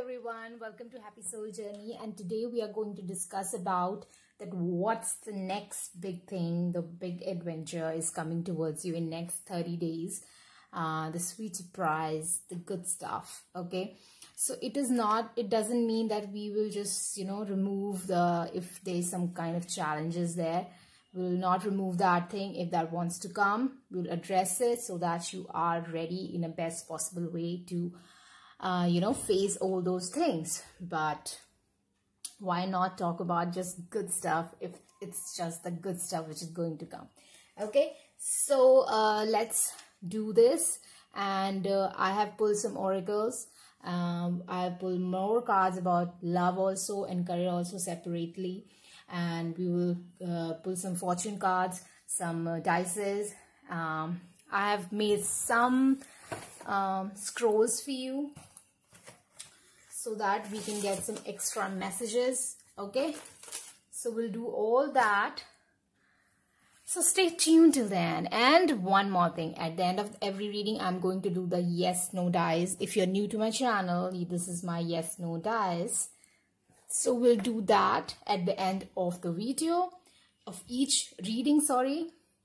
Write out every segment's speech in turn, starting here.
everyone, welcome to Happy Soul Journey, and today we are going to discuss about that what's the next big thing, the big adventure is coming towards you in next 30 days, the sweet surprise, the good stuff. Okay, so it doesn't mean that we will just remove if there's some kind of challenges there. We'll not remove that thing. If that wants to come, we'll address it so that you are ready in a best possible way to face all those things. But why not talk about just good stuff if it's just the good stuff which is going to come? Okay, so let's do this. And I have pulled some oracles. I have pulled more cards about love also and career also separately. And we will pull some fortune cards, some dices. I have made some scrolls for you so that we can get some extra messages. Okay, so we'll do all that, so stay tuned till then. And one more thing, at the end of every reading I'm going to do the yes no dice. If you're new to my channel, this is my yes no dice, so we'll do that at the end of the video of each reading,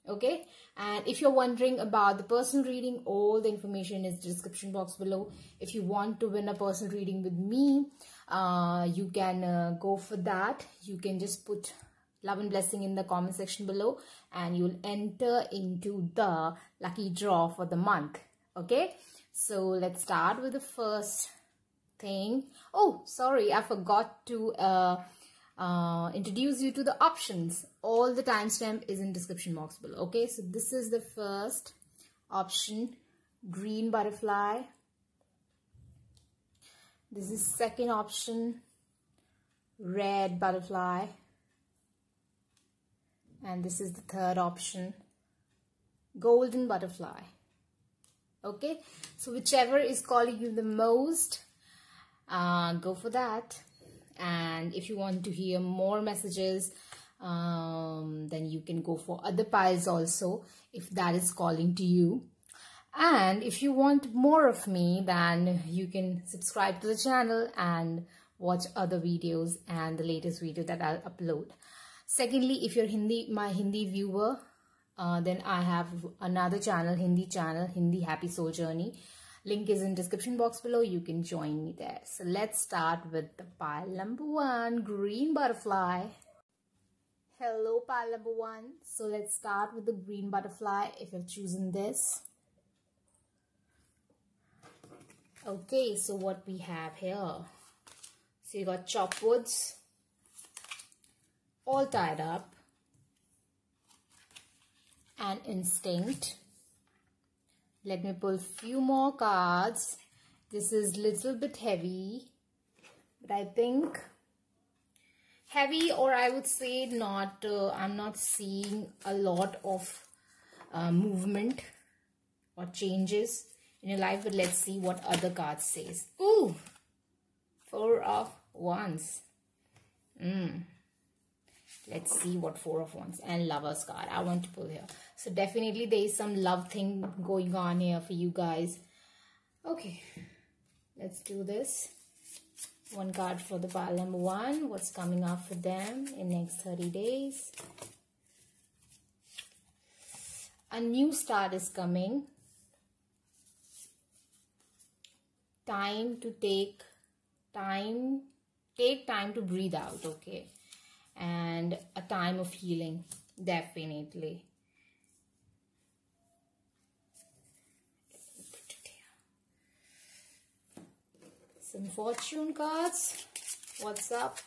okay. And if you're wondering about the personal reading, all the information is in the description box below. If you want to win a personal reading with me, you can go for that. You can just put love and blessing in the comment section below and you'll enter into the lucky draw for the month. Okay, so let's start with the first thing. Oh, sorry, I forgot to introduce you to the options. All the timestamp is in description box below. Okay, so this is the first option, green butterfly. This is second option, red butterfly. And this is the third option, golden butterfly. Okay, so whichever is calling you the most, go for that. And if you want to hear more messages, then you can go for other piles also, if that is calling to you. And if you want more of me, then you can subscribe to the channel and watch other videos and the latest video that I'll upload. Secondly, if you're my Hindi viewer, then I have another channel, Hindi Happy Soul Journey. Link is in description box below. You can join me there. So let's start with the pile number 1, green butterfly. Hello, pile number 1. So let's start with the green butterfly if you've chosen this. Okay, so what we have here. So you got chopped woods, all tied up, and instinct. Let me pull a few more cards. This is little bit heavy, but I think heavy, or I would say not. I'm not seeing a lot of movement or changes in your life. But let's see what other cards says. Ooh, 4 of Wands. Let's see what 4 of Wands and Lovers card I want to pull here. So definitely there is some love thing going on here for you guys. Okay, let's do this. One card for the pile number 1. What's coming up for them in next 30 days? A new start is coming. Time to take time to breathe out. Okay. And a time of healing, definitely. Some fortune cards. What's up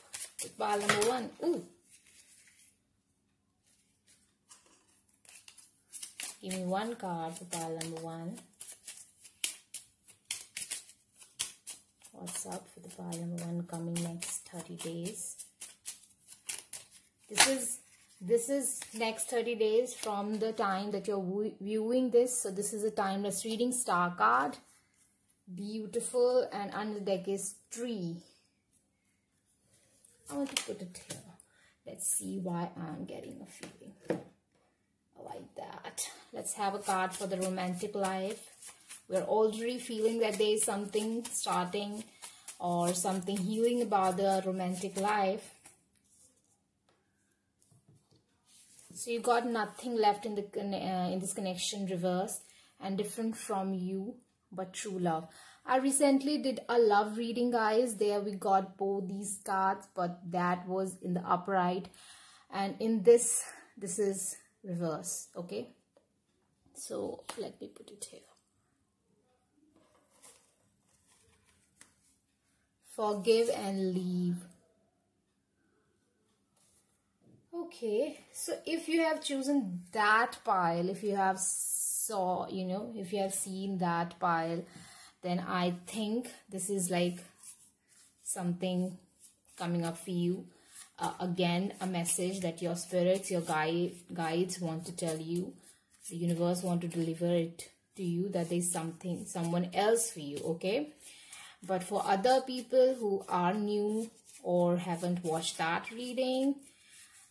with pile number 1? Ooh. Give me one card for pile number 1. What's up for the pile number 1 coming next 30 days? This is next 30 days from the time that you're viewing this. So this is a timeless reading. Star card, beautiful, and under the deck is tree. I want to put it here. Let's see why I'm getting a feeling like that. Let's have a card for the romantic life. We're already feeling that there is something starting or something healing about the romantic life. So you got nothing left in the in this connection, reverse, and different from you, but true love. I recently did a love reading, guys. There we got both these cards, but that was in the upright, and in this is reverse. Okay, so let me put it here. Forgive and leave. Okay, so if you have chosen that pile, if you have if you have seen that pile, then I think this is like something coming up for you. Again, a message that your spirits, your guides want to tell you. The universe want to deliver it to you, that there's someone else for you, okay? But for other people who are new or haven't watched that reading,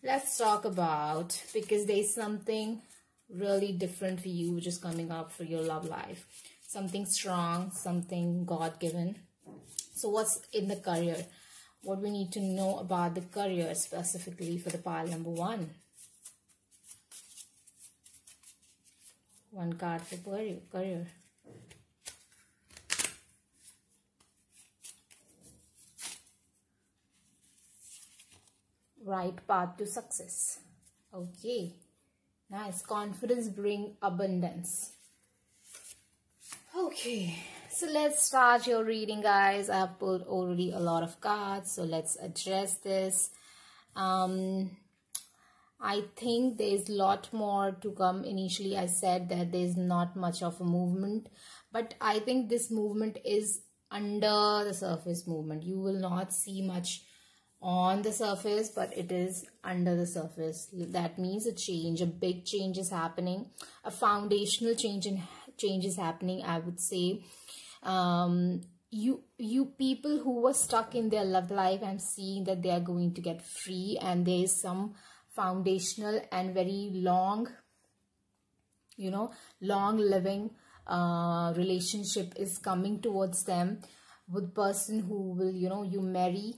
let's talk about, because there's something really different for you which is coming up for your love life. Something strong, something God-given. So what's in the career? What we need to know about the career specifically for the pile number 1. One card for career. Right path to success. Okay, nice. Confidence bring abundance. Okay, so let's start your reading, guys. I have pulled already a lot of cards, so let's address this. I think there's a lot more to come. Initially, I said that there's not much of a movement, but I think this movement is under the surface movement. You will not see much on the surface, but it is under the surface. That means a change, a big change is happening, a foundational change is happening, I would say. You people who were stuck in their love life, I'm seeing that they are going to get free, and there is some foundational and very long living relationship is coming towards them, with person who will you marry,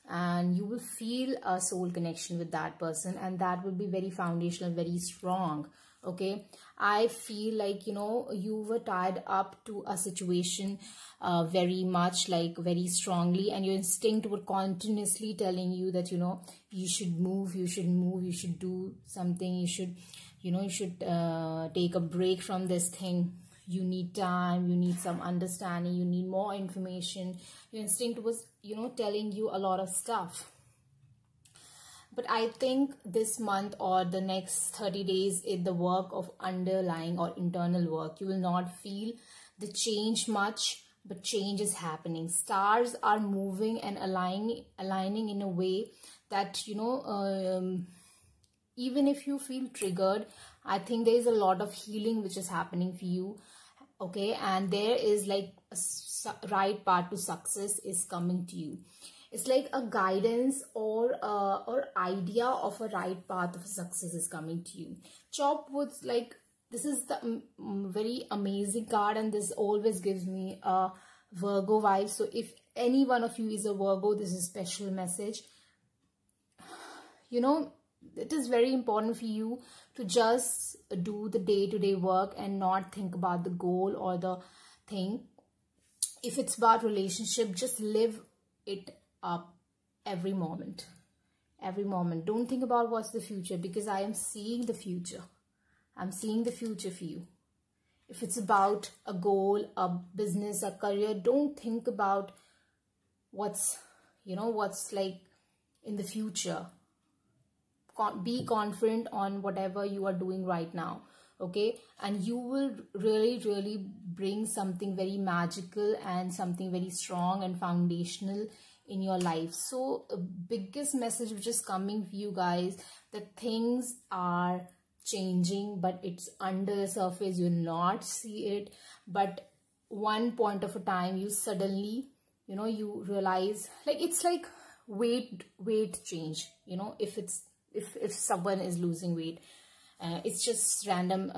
and you will feel a soul connection with that person, and that will be very foundational, very strong. Okay, I feel like you were tied up to a situation very much, like very strongly, and your instinct would continuously telling you that you should move, you should do something, you should take a break from this thing. You need time, you need some understanding, you need more information. Your instinct was telling you a lot of stuff. But I think this month or the next 30 days is the work of underlying or internal work. You will not feel the change much, but change is happening. Stars are moving and aligning in a way that even if you feel triggered, I think there is a lot of healing which is happening for you. Okay, and there is like a right path to success is coming to you. It's like a guidance or idea of a right path of success is coming to you. Chop woods, like this is the very amazing card, and this always gives me a Virgo vibe. So if any one of you is a Virgo, this is a special message. It is very important for you to just do the day-to-day work and not think about the goal or the thing. If it's about relationship, just live it up every moment. Don't think about what's the future, because I am seeing the future. I'm seeing the future for you. If it's about a goal, a business, a career, don't think about what's like in the future. Be confident on whatever you are doing right now, okay? And you will really bring something very magical and something very strong and foundational in your life. So biggest message which is coming for you guys, that things are changing, but it's under the surface. You will not see it, but one point of a time you suddenly you realize, like it's like weight change. If someone is losing weight, it's just random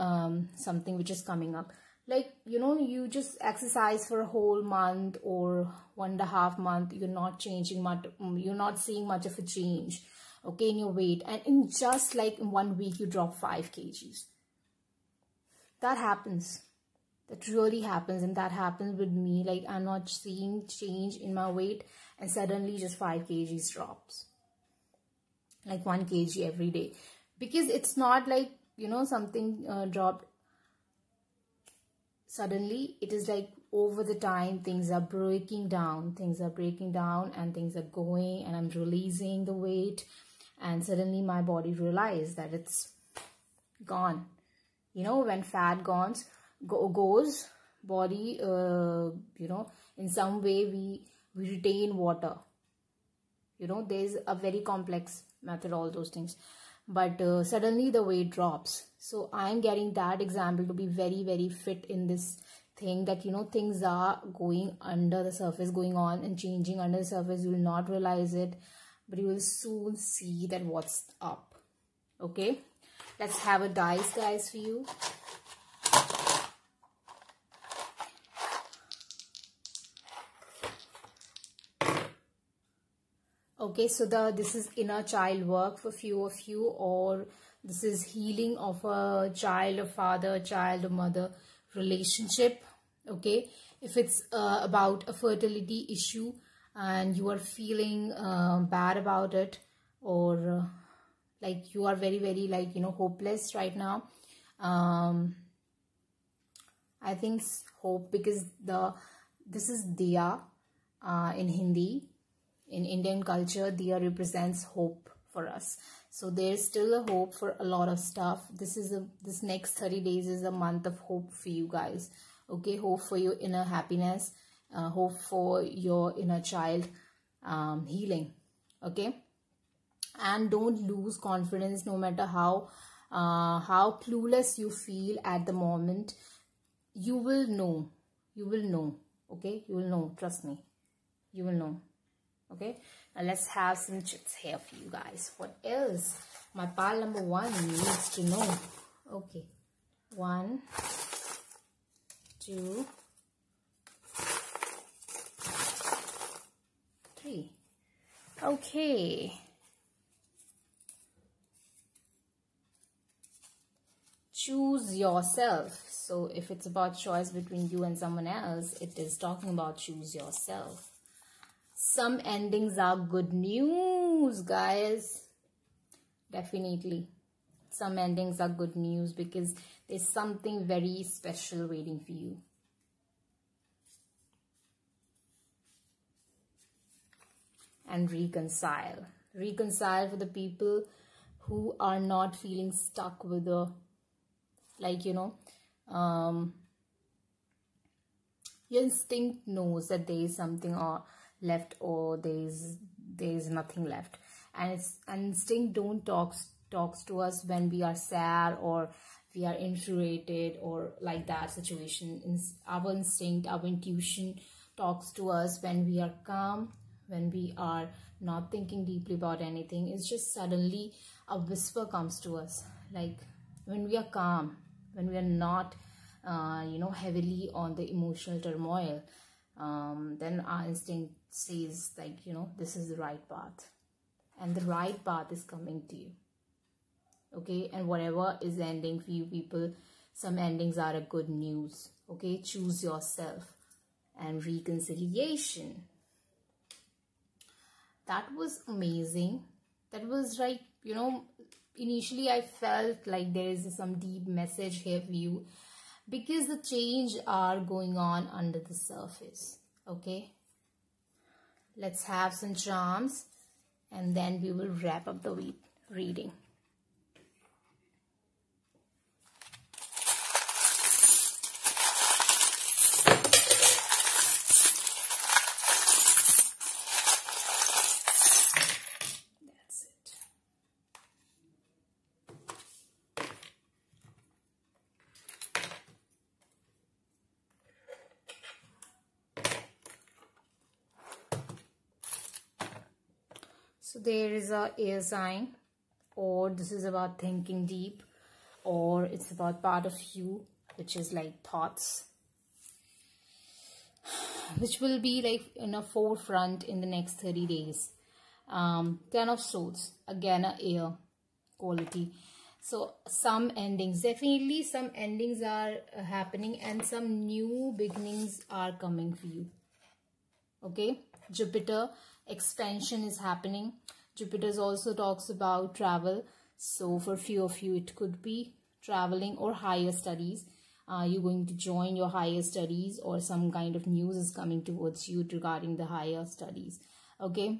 something which is coming up. like, you know, you just exercise for a whole month or 1.5 months, you're not changing much, you're not seeing much of a change, okay, in your weight, and in just like in 1 week you drop 5 kgs. That happens. That really happens, and that happens with me. Like, I'm not seeing change in my weight, and suddenly just 5 kgs drops, like 1 kg every day, because it's not like, you know, something dropped suddenly. It is like over the time things are breaking down, and things are going, and I'm releasing the weight, and suddenly my body realizes that it's gone. You know, when fat goes, body, you know, in some way we retain water. You know, there's a very complex method, all those things, but suddenly the weight drops. So I'm getting that example to be very, very fit in this thing, that, you know, things are going under the surface, going on and changing under the surface. You will not realize it, but you will soon see that what's up. Okay, let's have a dice, guys, for you. Okay, so this is inner child work for few of you, or this is healing of a child, a father, child, a mother relationship. Okay, if it's about a fertility issue and you are feeling bad about it, or like you are very, very, like, you know, hopeless right now, I think hope, because this is Diya in Hindi. In Indian culture, Diya represents hope for us. So there's still a hope for a lot of stuff. This next 30 days is a month of hope for you guys. Okay, hope for your inner happiness, hope for your inner child healing. Okay, and don't lose confidence, no matter how clueless you feel at the moment. You will know. Okay, you will know. Trust me, you will know. Okay, now let's have some chits here for you guys. What else my pal number 1 needs to know? Okay, 1, 2, 3. Okay, choose yourself. So if it's about choice between you and someone else, it is talking about choose yourself. Some endings are good news, guys. Definitely. Some endings are good news, because there's something very special waiting for you. And reconcile. Reconcile for the people who are not feeling stuck with the, like, you know, your instinct knows that there is something or left, or there's nothing left, and it's instinct don't talks to us when we are sad or we are infuriated or like that situation. Our instinct, our intuition talks to us when we are calm, when we are not thinking deeply about anything. It's just suddenly a whisper comes to us, like when we are calm, when we are not you know, heavily on the emotional turmoil, then our instinct says, like, you know, this is the right path, and the right path is coming to you. Okay, and whatever is ending for you people, some endings are a good news. Okay, choose yourself. And reconciliation, that was amazing. That was like, you know, initially I felt like there is some deep message here for you, because the change are going on under the surface. Okay, let's have some charms, and then we will wrap up the reading. That's it. So there is a air sign, or this is about thinking deep, or it's about part of you which is like thoughts, which will be like in a forefront in the next 30 days. 10 of Swords, again a air quality. So some endings, definitely some endings are happening, and some new beginnings are coming for you. Okay, Jupiter expansion is happening. Jupiter also talks about travel. So for few of you, it could be traveling or higher studies. You're going to join your higher studies, or some kind of news is coming towards you regarding the higher studies. Okay.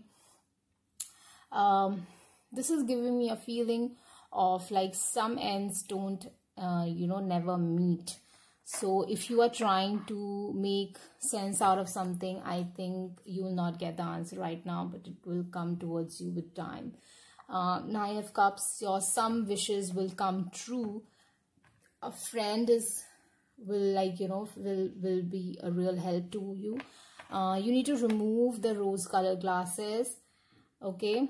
This is giving me a feeling of like some ends don't, never meet. So if you are trying to make sense out of something, I think you will not get the answer right now, but it will come towards you with time. 9 of Cups, your some wishes will come true. A friend will be a real help to you. You need to remove the rose colored glasses. Okay,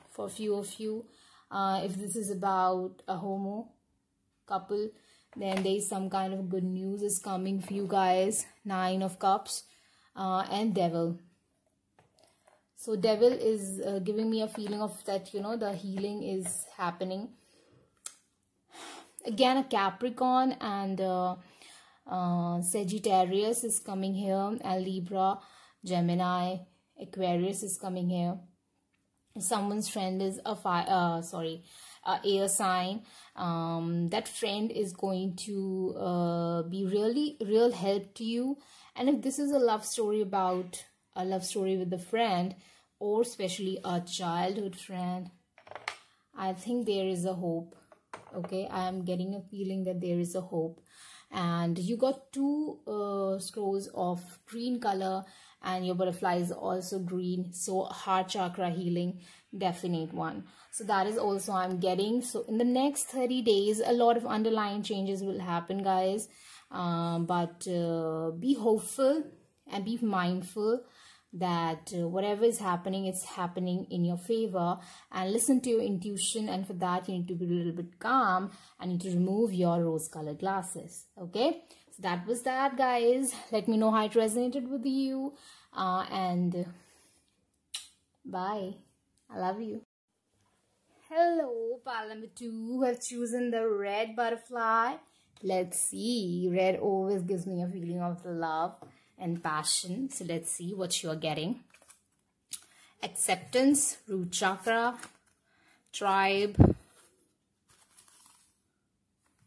for a few of you, if this is about a homo couple, then there is some kind of good news is coming for you guys. 9 of Cups and Devil. So Devil is giving me a feeling of that, the healing is happening. Again, a Capricorn and Sagittarius is coming here, and Libra, Gemini, Aquarius is coming here. Someone's friend is a air sign. That friend is going to be real help to you. And if this is a love story with a friend, or especially a childhood friend, I think there is a hope. Okay, I am getting a feeling that there is a hope. And you got 2 scrolls of green color, and your butterfly is also green. So heart chakra healing, definite one. So that is also I'm getting. So in the next 30 days, a lot of underlying changes will happen, guys. But be hopeful and be mindful that whatever is happening, it's happening in your favor, and listen to your intuition. And for that, you need to be a little bit calm and need to remove your rose colored glasses. Okay, so that was that, guys. Let me know how it resonated with you, and bye. I love you. Hello, pile number 2 who have chosen the red butterfly. Let's see. Red always gives me a feeling of love and passion. So let's see what you are getting. Acceptance, root chakra, tribe,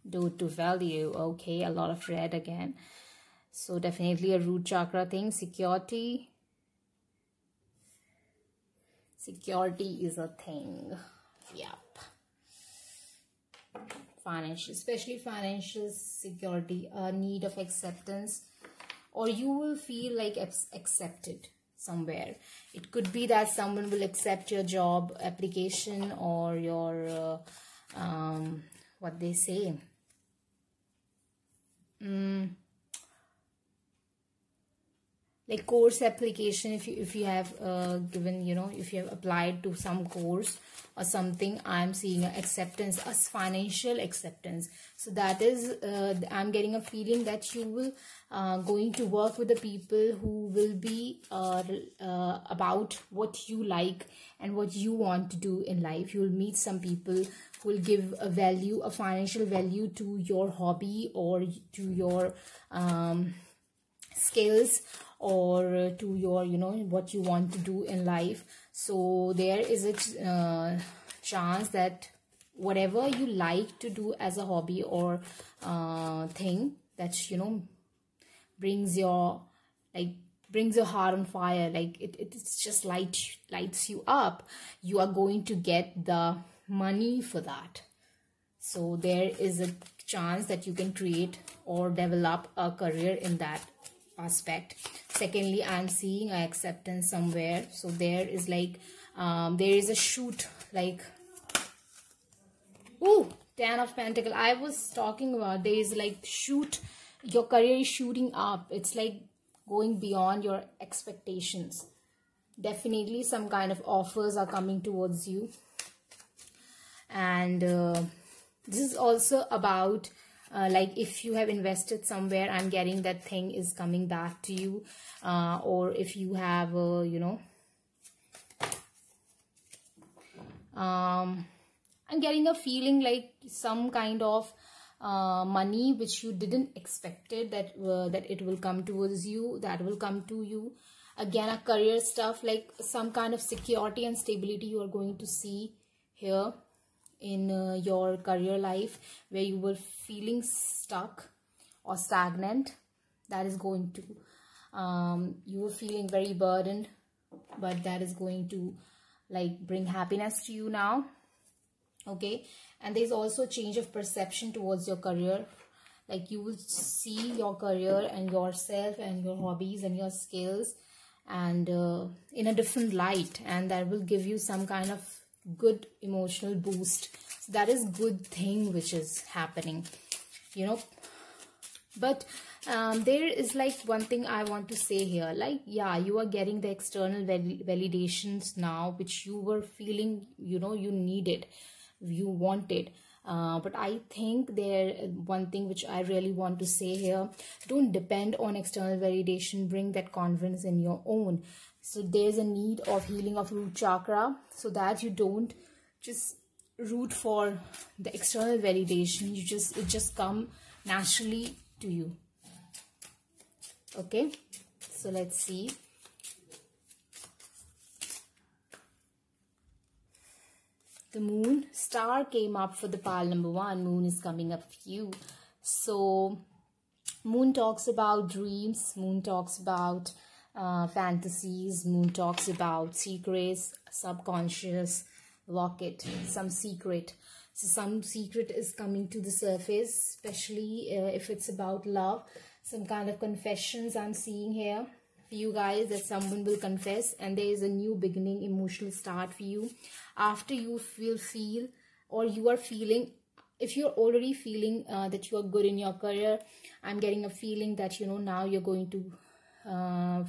door to value. Okay, a lot of red again. So definitely a root chakra thing. Security. Security is a thing. Yep. Financial, especially financial security, a need of acceptance, or you will feel like accepted somewhere. It could be that someone will accept your job application, or your what they say, like course application. If you have given, if you have applied to some course or something, I'm seeing acceptance, a financial acceptance. So that is I'm getting a feeling that you will going to work with the people who will be about what you like and what you want to do in life. You will meet some people who will give a value, a financial value to your hobby, or to your skills, or to your, what you want to do in life. So there is a chance that whatever you like to do as a hobby or thing that, brings your heart on fire, like it's just lights you up, you are going to get the money for that. So there is a chance that you can create or develop a career in that aspect. Secondly, I'm seeing an acceptance somewhere. So there is like there is a shoot, like, ooh, 10 of Pentacles. I was talking about, there is like shoot, your career is shooting up. It's like going beyond your expectations. Definitely some kind of offers are coming towards you. And this is also about like if you have invested somewhere, I'm getting that thing is coming back to you. Or if you have I'm getting a feeling like some kind of money which you didn't expected that that it will come towards you, that will come to you. Again, a career stuff, like some kind of security and stability you are going to see here in your career life, where you were feeling stuck or stagnant. That is going to you were feeling very burdened, but that is going to like bring happiness to you now. Okay, and there's also a change of perception towards your career. Like you will see your career and yourself and your hobbies and your skills and in a different light, and that will give you some kind of good emotional boost. So that is good thing which is happening, but there is like one thing I want to say here, like, yeah, you are getting the external validations now, which you were feeling, you needed, you wanted. But I think there one thing which I really want to say here: don't depend on external validation, bring that confidence in your own. So there's a need of healing of root chakra, so that you don't just root for the external validation. It just come naturally to you. Okay, so let's see. The moon star came up for the pile number 1. Moon is coming up for you. So moon talks about dreams, moon talks about fantasies, moon talks about secrets, subconscious, locket, some secret. So some secret is coming to the surface, especially if it's about love. Some kind of confessions I'm seeing here for you guys, that someone will confess, and there is a new beginning, emotional start for you. After you feel or you are feeling, if you're already feeling that you are good in your career, I'm getting a feeling that now you're going to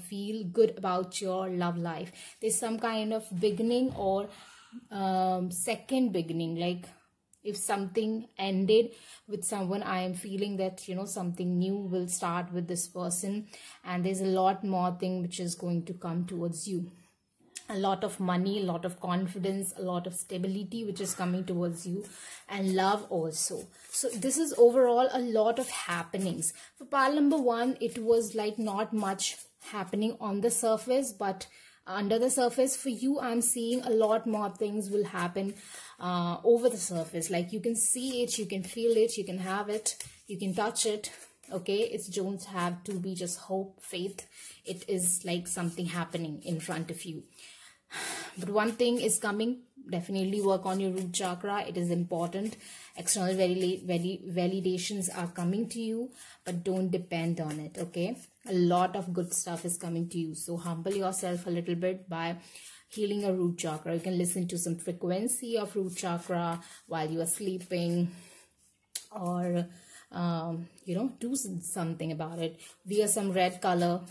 feel good about your love life. There's some kind of beginning or second beginning, like if something ended with someone, I am feeling that something new will start with this person, and there's a lot more thing which is going to come towards you. A lot of money, a lot of confidence, a lot of stability which is coming towards you, and love also. So this is overall a lot of happenings. For pile number 1, it was like not much happening on the surface, but under the surface for you, I'm seeing a lot more things will happen over the surface. Like you can see it, you can feel it, you can have it, you can touch it. Okay, it don't have to be just hope, faith. It is like something happening in front of you. But one thing is coming, definitely work on your root chakra. It is important. External validations are coming to you, but don't depend on it. Okay, a lot of good stuff is coming to you, so humble yourself a little bit by healing your root chakra. You can listen to some frequency of root chakra while you are sleeping, or do something about it. Wear some red color.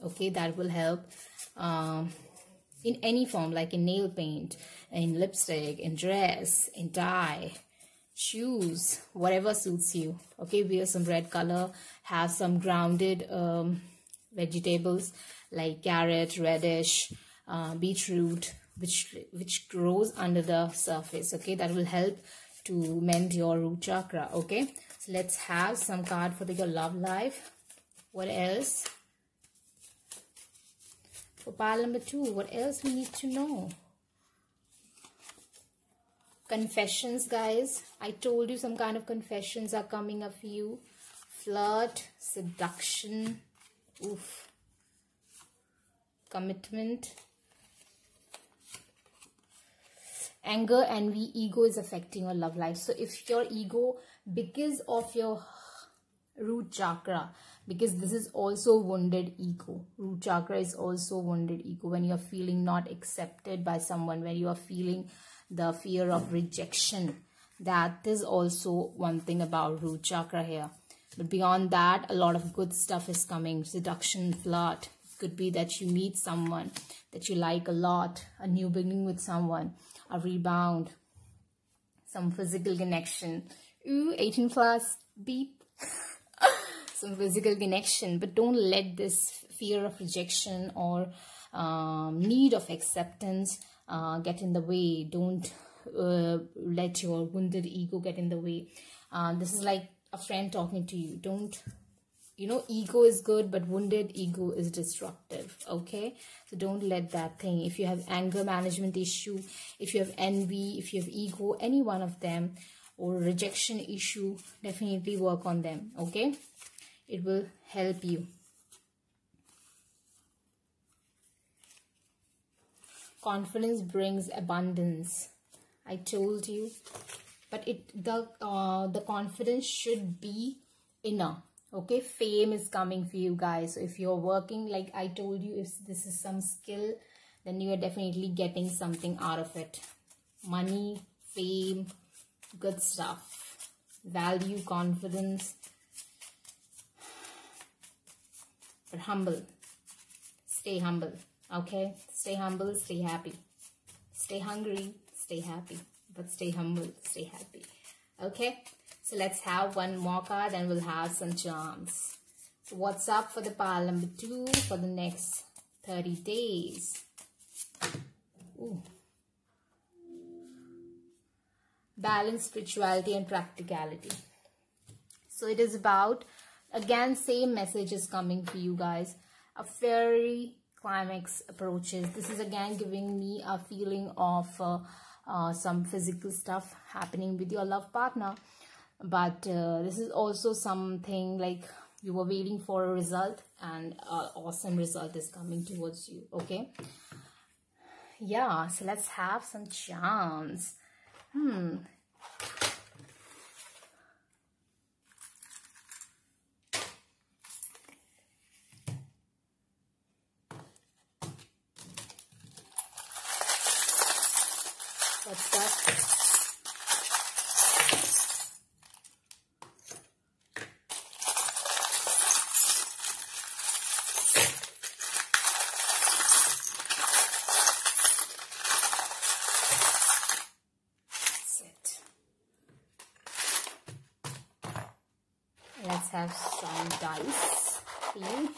Okay, that will help. In any form, like in nail paint, in lipstick, in dress, in tie, shoes, whatever suits you. Okay, wear some red color. Have some grounded vegetables like carrot, radish, beetroot, which grows under the surface. Okay, that will help to mend your root chakra. Okay, so let's have some card for your love life. What else? For pile number 2, what else we need to know? Confessions, guys. I told you some kind of confessions are coming up for you. Flirt, seduction, oof, commitment, anger, envy, ego is affecting your love life. So if your ego, because of your root chakra, because this is also wounded ego, root chakra is also wounded ego. When you are feeling not accepted by someone, when you are feeling the fear of rejection, that is also one thing about root chakra here. But beyond that, a lot of good stuff is coming. Seduction, flirt. Could be that you meet someone that you like a lot, a new beginning with someone, a rebound, some physical connection. ooh, 18 plus, beep. Some physical connection, but don't let this fear of rejection or need of acceptance get in the way. Don't let your wounded ego get in the way. This is like a friend talking to you. Don't, you know, ego is good, but wounded ego is destructive. Okay, so don't let that thing. If you have anger management issue, if you have envy, if you have ego, any one of them, or rejection issue, definitely work on them. Okay, it will help you. Confidence brings abundance. I told you, but the confidence should be inner. Okay, fame is coming for you guys. So if you're working, like I told you, if this is some skill, then you are definitely getting something out of it. Money, fame, good stuff. Value, confidence. But humble. Stay humble. Okay, stay humble, stay happy. Stay hungry, stay happy. But stay humble, stay happy. Okay, so let's have one more card and we'll have some charms. So what's up for the pile number 2 for the next 30 days? Ooh. Balance, spirituality and practicality. So it is about, again, same message is coming for you guys. A fairy climax approaches. This is again giving me a feeling of some physical stuff happening with your love partner, but this is also something like you were waiting for a result, and an awesome result is coming towards you. Okay, yeah, so let's have some charms. What's that? That's it. Let's have some dice for you.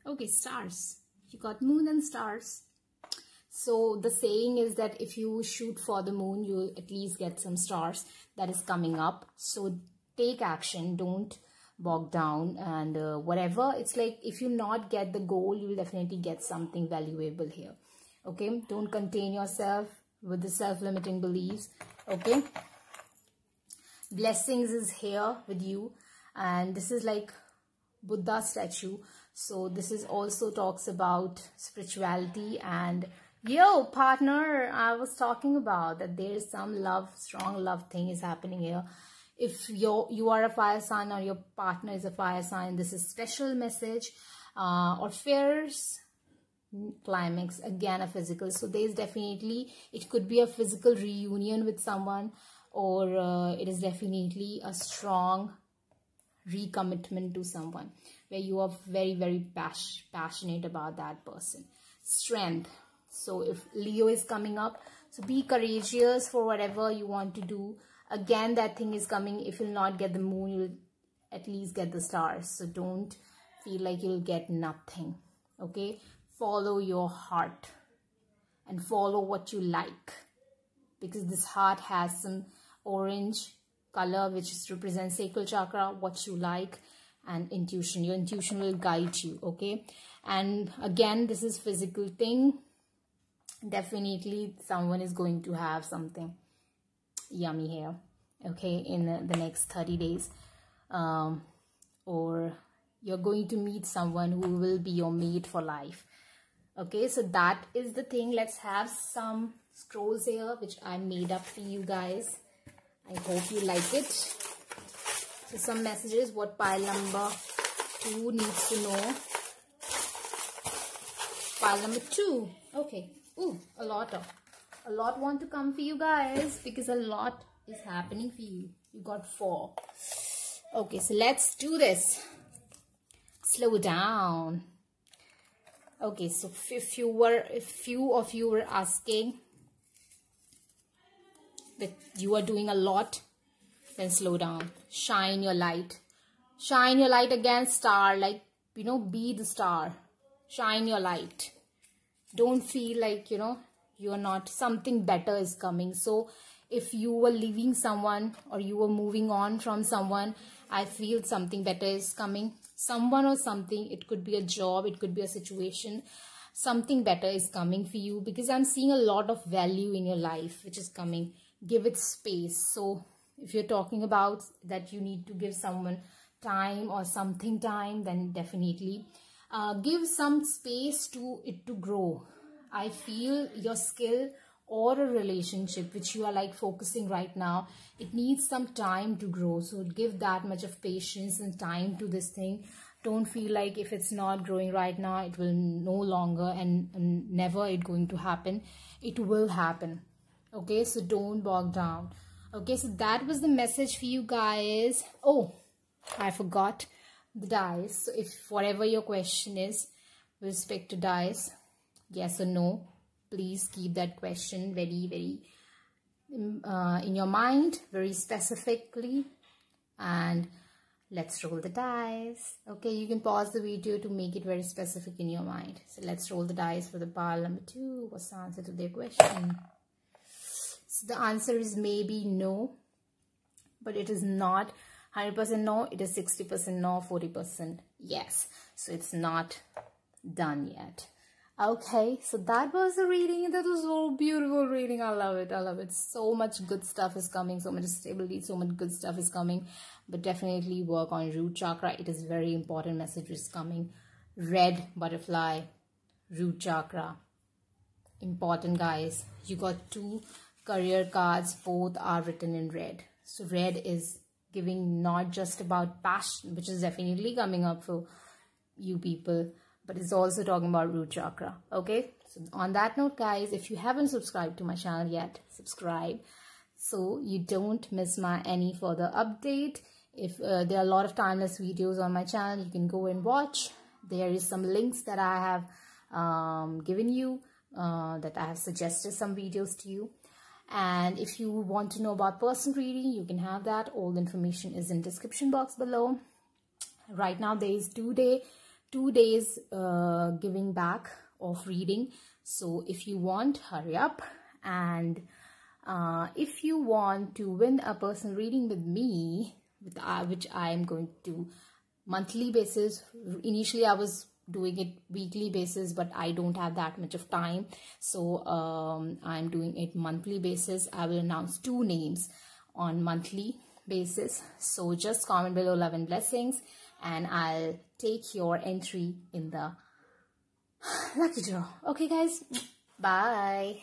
Okay, stars. You got moon and stars. So the saying is that if you shoot for the moon, you'll at least get some stars. That is coming up. So take action. Don't bog down and whatever. It's like if you not get the goal, you will definitely get something valuable here. Okay, don't contain yourself with the self-limiting beliefs. Okay, blessings is here with you, and this is like Buddha statue. So this is also talks about spirituality. And yo partner, I was talking about that there is some love, strong love thing is happening here. If you are a fire sign or your partner is a fire sign, this is special message. Or fierce climax, again a physical. So there is definitely, it could be a physical reunion with someone, or it is definitely a strong recommitment to someone where you are very, very passionate about that person. Strength. So if Leo is coming up, so be courageous for whatever you want to do. Again, that thing is coming. If you'll not get the moon, you'll at least get the stars. So don't feel like you'll get nothing. Okay, follow your heart and follow what you like, because this heart has some orange color which represents sacral chakra, what you like, and intuition. Your intuition will guide you. Okay, and again, this is physical thing. Definitely someone is going to have something yummy here, okay, in the next 30 days, or you're going to meet someone who will be your mate for life. Okay, so that is the thing. Let's have some scrolls here which I made up for you guys. I hope you like it. So some messages what pile number 2 needs to know. Pile number 2. Okay. Ooh, a lot want to come for you guys, because a lot is happening for you. You got 4. Okay, so let's do this. Slow down. Okay, so if few of you were asking that you are doing a lot, then slow down. Shine your light. Shine your light again, star. Like, you know, be the star. Shine your light. Don't feel like, you know, you're not, something better is coming. So if you were leaving someone or you were moving on from someone, I feel something better is coming. Someone or something, it could be a job, it could be a situation. Something better is coming for you, because I'm seeing a lot of value in your life which is coming. Give it space. So if you're talking about that you need to give someone time or something time, then definitely give some space to it to grow. I feel your skill or a relationship which you are like focusing right now, it needs some time to grow. So give that much of patience and time to this thing. Don't feel like if it's not growing right now, it will no longer and never it going to happen. It will happen. Okay, so don't bog down. Okay, so that was the message for you guys. Oh, I forgot the dice. So if whatever your question is with respect to dice, yes or no, please keep that question very in your mind, very specifically, and let's roll the dice. Okay, you can pause the video to make it very specific in your mind. So let's roll the dice for the pile number 2. What's the answer to their question? So the answer is maybe no, but it is not 100% no. It is 60% no, 40% yes. So it's not done yet. Okay, so that was the reading. That was so beautiful reading. I love it. I love it. So much good stuff is coming. So much stability. So much good stuff is coming. But definitely work on root chakra. It is very important. Message is coming. Red butterfly, root chakra. Important, guys. You got 2 career cards. Both are written in red. So red is giving not just about passion, which is definitely coming up for you people, but it's also talking about root chakra. Okay, so on that note, guys, if you haven't subscribed to my channel yet, subscribe so you don't miss my any further update. If there are a lot of timeless videos on my channel, you can go and watch. There is some links that I have given you, that I have suggested some videos to you. And if you want to know about personal reading, you can have that. All the information is in description box below. Right now there is 2 days giving back of reading. So if you want, hurry up. And if you want to win a personal reading with me, which I am going to do monthly basis. Initially I was doing it weekly basis, but I don't have that much of time, so I'm doing it monthly basis. I will announce 2 names on monthly basis, so just comment below love and blessings and I'll take your entry in the lucky draw. Okay guys, bye.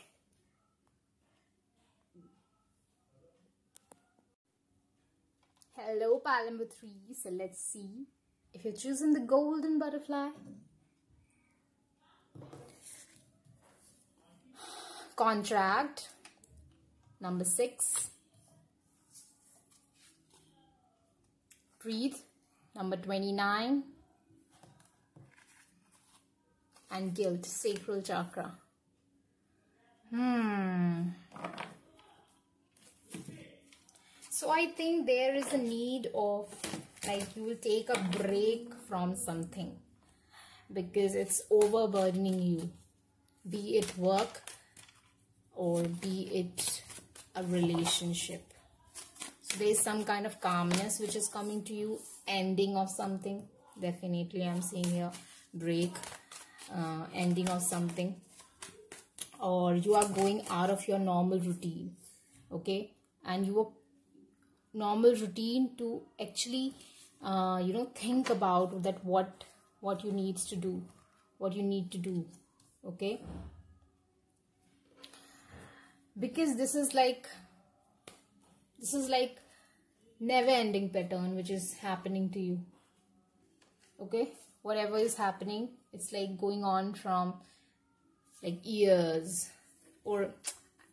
Hello pile number 3. So let's see if you're choosing the golden butterfly. Contract number 6. Breathe number 29. And guilt, sacral chakra. So I think there is a need of, like, you will take a break from something because it's overburdening you, be it work or be it a relationship. So there is some kind of calmness which is coming to you, ending of something. Definitely I'm seeing here break, ending of something, or you are going out of your normal routine. Okay, and your normal routine to actually think about that what you need to do. Okay, because this is like never ending pattern which is happening to you. Okay, whatever is happening, it's like going on from like years, or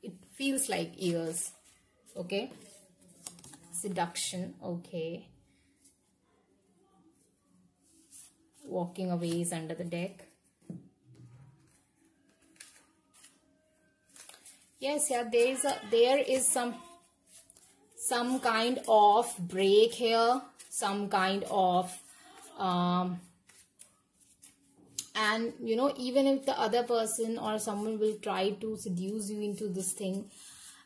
it feels like years. Okay, seduction. Okay, walking away is under the deck. Yes, yeah, there is some kind of break here, some kind of and you know, even if the other person or someone will try to seduce you into this thing,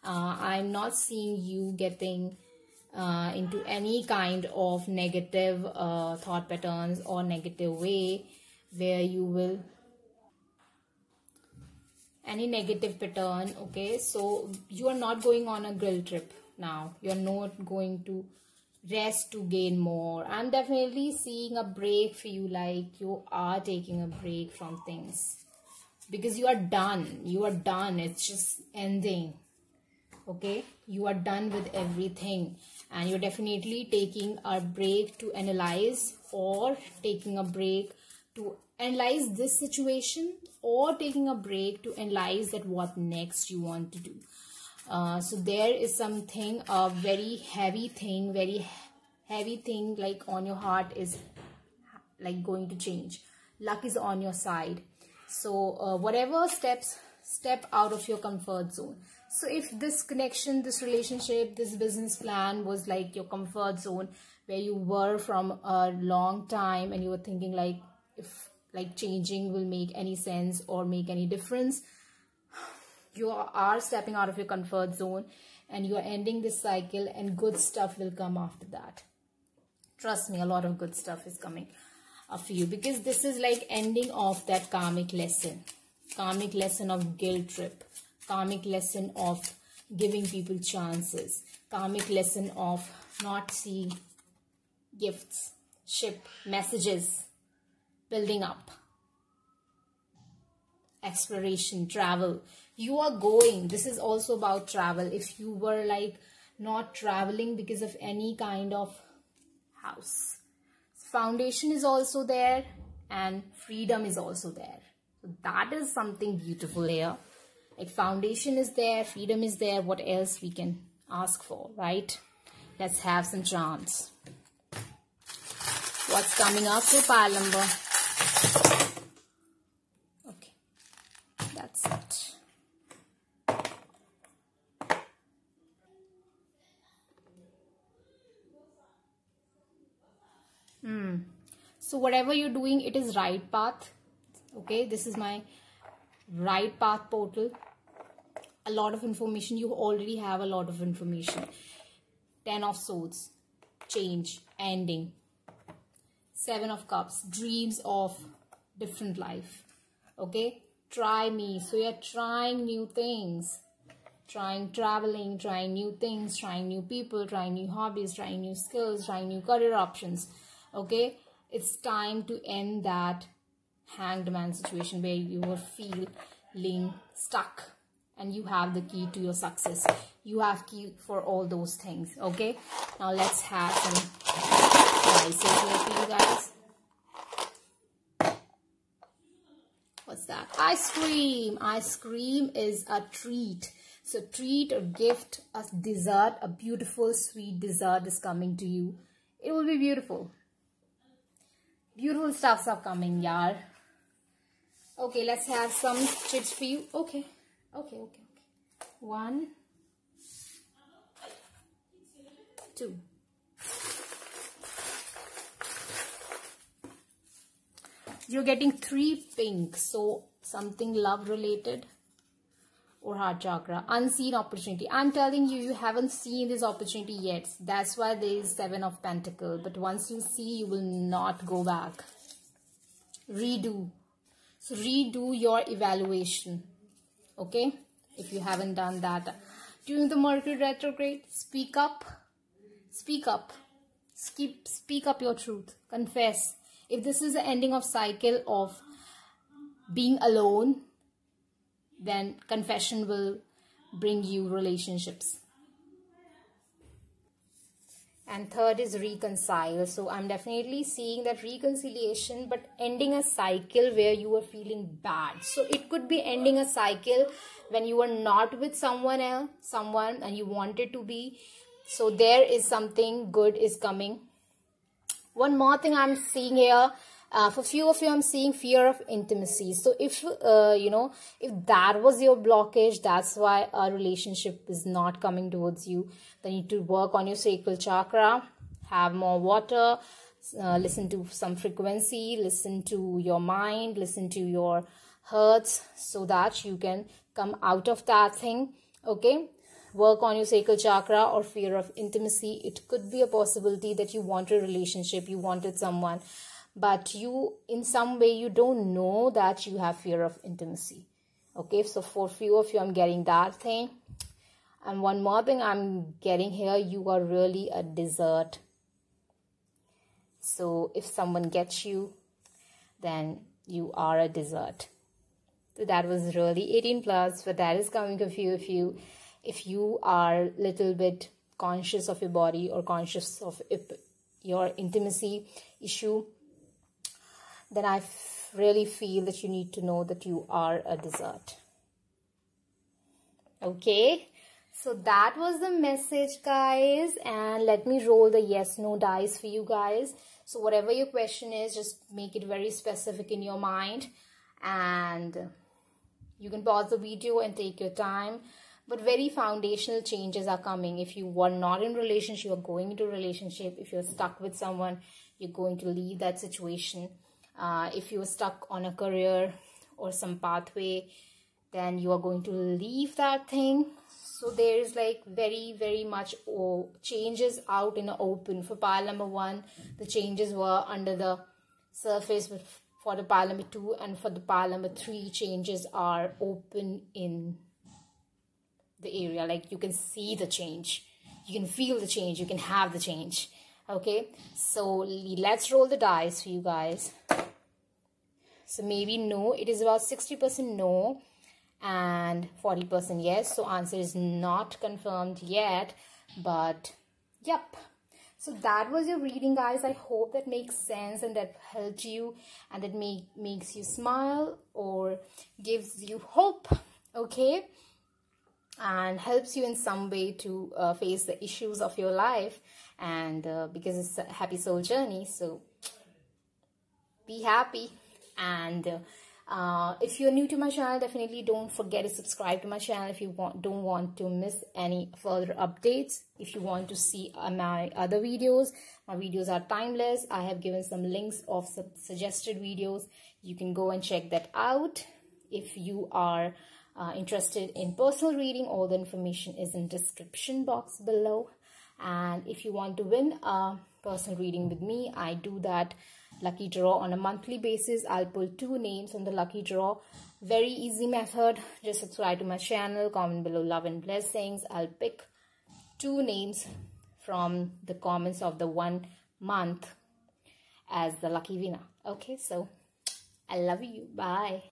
I'm not seeing you getting into any kind of negative thought patterns or negative way where you will any negative pattern. Okay, so you are not going on a guilt trip now. You're not going to rest to gain more. I'm definitely seeing a break for you, like you are taking a break from things because you are done. It's just ending. Okay, you are done with everything, and you're definitely taking a break to analyze, or taking a break to analyze this situation, or taking a break to analyze that what next you want to do. So there is something, a very heavy thing like on your heart is like going to change. Luck is on your side. So whatever step out of your comfort zone. So if this connection, this relationship, this business plan was like your comfort zone, where you were from a long time and you were thinking like if like changing will make any sense or make any difference, you are stepping out of your comfort zone and you are ending this cycle, and good stuff will come after that. Trust me, a lot of good stuff is coming for you, because this is like ending of that karmic lesson of guilt trip, karmic lesson of giving people chances, karmic lesson of not seeing gifts, ship, messages, building up, exploration, travel. You are going. This is also about travel. If you were like not traveling because of any kind of house, foundation is also there and freedom is also there. So that is something beautiful here. Like foundation is there, freedom is there. What else we can ask for, right? Let's have some chance. What's coming up for pile number? Okay, that's it. So whatever you're doing, it is right path. Okay, this is my right path portal. A lot of information. You already have a lot of information. 10 of Swords, change, ending. 7 of Cups, dreams of different life. Okay, try me. So you're trying new things, trying traveling, trying new things, trying new people, trying new hobbies, trying new skills, trying new career options. Okay, it's time to end that hanged man situation where you were feeling stuck, and you have the key to your success. You have key for all those things. Okay, now let's have some prices here for you guys. What's that? Ice cream. Ice cream is a treat. So treat or gift, a dessert, a beautiful sweet dessert is coming to you. It will be beautiful. Beautiful stuffs are coming, yaar. Okay, let's have some chips for you. Okay. 1, 2. You're getting 3 pink. So something love related or heart chakra. Unseen opportunity. I'm telling you, you haven't seen this opportunity yet. That's why there is 7 of Pentacles. But once you see, you will not go back. Redo. So redo your evaluation. Okay? If you haven't done that. During the Mercury retrograde, speak up. Speak up. Speak up your truth. Confess. If this is the ending of cycle of being alone, then confession will bring you relationships. And 3rd is reconcile. So I'm definitely seeing that reconciliation, but ending a cycle where you were feeling bad. So it could be ending a cycle when you were not with someone and you wanted to be. So there is something good is coming. One more thing I'm seeing here, For few of you, I'm seeing fear of intimacy. So if if that was your blockage, that's why a relationship is not coming towards you, then you need to work on your sacral chakra, have more water, listen to some frequency, listen to your mind, listen to your hearts, so that you can come out of that thing. Okay, work on your sacral chakra or fear of intimacy. It could be a possibility that you want a relationship, you wanted someone, but you, in some way, you don't know that you have fear of intimacy. Okay, so for few of you, I'm getting that thing. And one more thing I'm getting here, you are really a dessert. So if someone gets you, then you are a dessert. So that was really 18 plus, but that is coming to few of you. If you are little bit conscious of your body or conscious of your intimacy issue, then I really feel that you need to know that you are a dessert. Okay, so that was the message, guys, and let me roll the yes no dice for you guys. So whatever your question is, just make it very specific in your mind, and you can pause the video and take your time. But very foundational changes are coming. If you were not in relationship, you are going into a relationship. If you're stuck with someone, you're going to leave that situation. If you're stuck on a career or some pathway, then you are going to leave that thing. So there is like very much changes out in the open. For pile number 1, the changes were under the surface, but for the pile number 2 and for the pile number 3, changes are open in the area. Like you can see the change, you can feel the change, you can have the change. Okay, so let's roll the dice for you guys. So maybe no, it is about 60% no and 40% yes. So answer is not confirmed yet, but yep. So that was your reading, guys. I hope that makes sense and that helped you and that makes you smile or gives you hope. Okay, and helps you in some way to face the issues of your life, and because it's a happy soul journey, so be happy. And if you're new to my channel, definitely don't forget to subscribe to my channel if you don't want to miss any further updates. If you want to see my other videos, my videos are timeless. I have given some links of some suggested videos. You can go and check that out. If you are interested in personal reading, all the information is in description box below. And if you want to win a personal reading with me, I do that lucky draw on a monthly basis. I'll pull 2 names from the lucky draw. Very easy method. Just subscribe to my channel, comment below love and blessings. I'll pick 2 names from the comments of the 1 month as the lucky winner. Okay, so I love you. Bye.